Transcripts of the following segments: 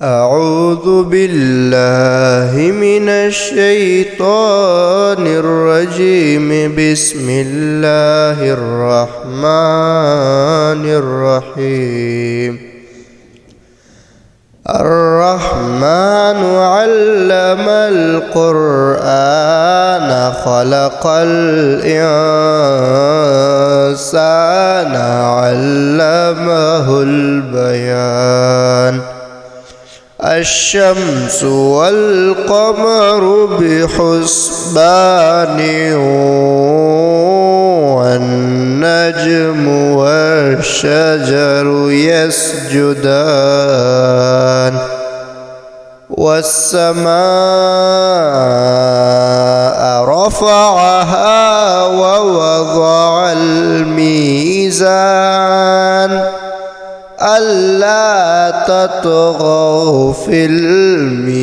أعوذ بالله من الشيطان الرجيم. بسم الله الرحمن الرحيم. الرحمن علم القرآن خلق الإنسان علمه البيان. الشمس والقمر بحسبان والنجم والشجر يسجدان والسماء رفعها ووضع الميزان ألا تطغوا في الميزان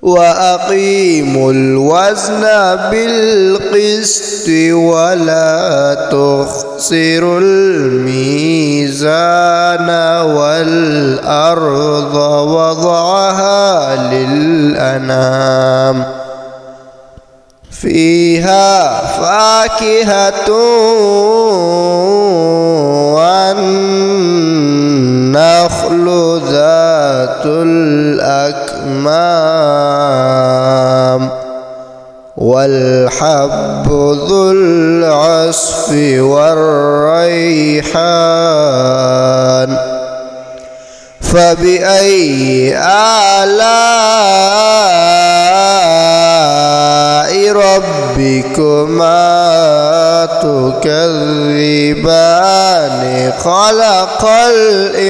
وأقيموا الوزن بالقسط ولا تخسروا الميزان والأرض وضعها للأنام فيها فاكهة والنخل ذات الأكمام والحب ذو العصف والريحان. فبأي آلاء ربكما تكذبان؟ خلق الإنسان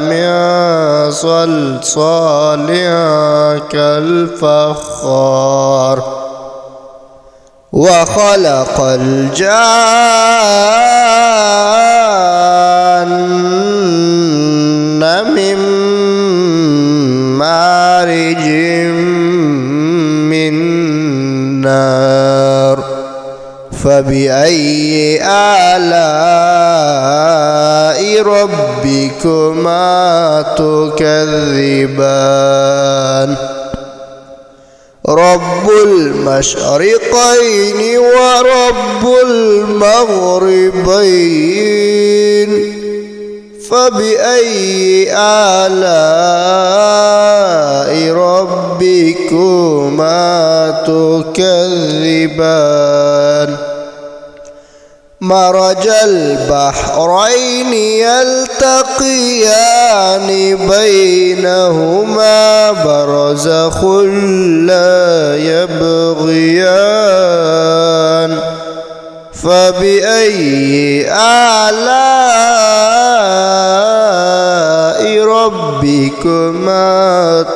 من صلصال كالفخار وخلق الجان من مارج من نار. فبأي آلاء ربكما تكذبان؟ رب المشرقين ورب المغربين. فبأي آلاء ربكما تكذبان؟ مرج البحرين يلتقيان بينهما برزخ لا يبغيان. فبأي آلاء ربكما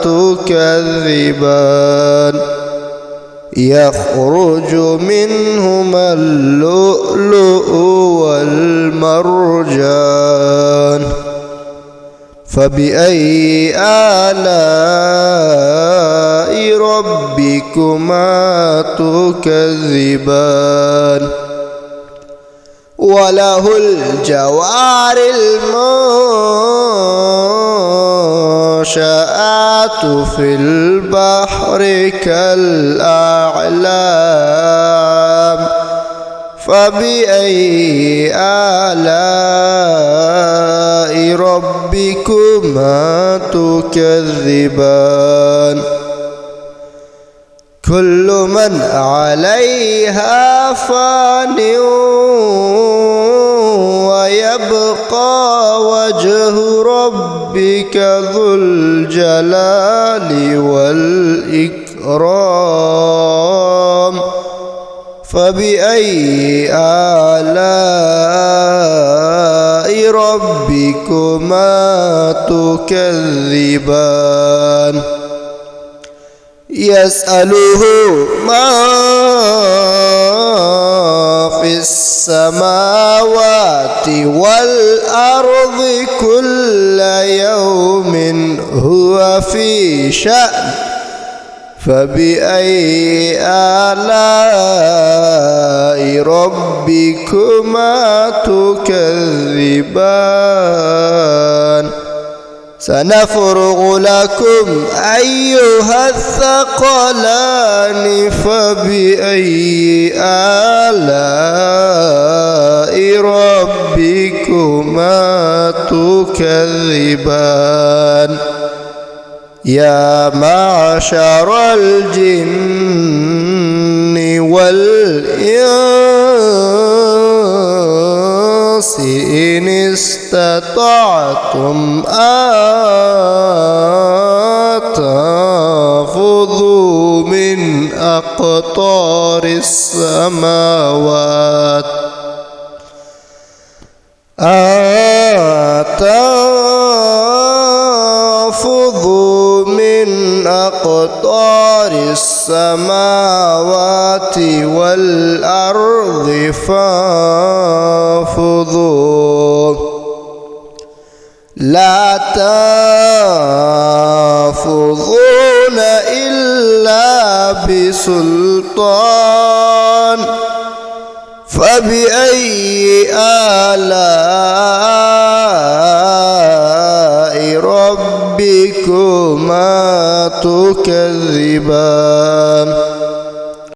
تكذبان؟ يخرج منهما اللؤلؤ والمرجان. فبأي آلاء ربكما تكذبان؟ وله الجوار المنشآت في البحر كالأعلام. فبأي آلاء ربكما تكذبان؟ كل من عليها فان ويبقى وجه ربك ذو الجلال والإكرام. فبأي آلاء ربكما تكذبان؟ يسأله ما في السماوات والأرض كل يوم هو في شأن. فبأي آلاء ربكما تكذبان سنفرغ لكم أيها الثقلان فبأي آلاء ربكما تكذبان يا معشر الجن والإنس إن استطعتم أن تنفذوا من أقطار السماوات تنفذوا من أقطار السماوات والأرض فانفذوا لا تنفذون إلا بسلطان فبأي آلاء ربكما تكذبان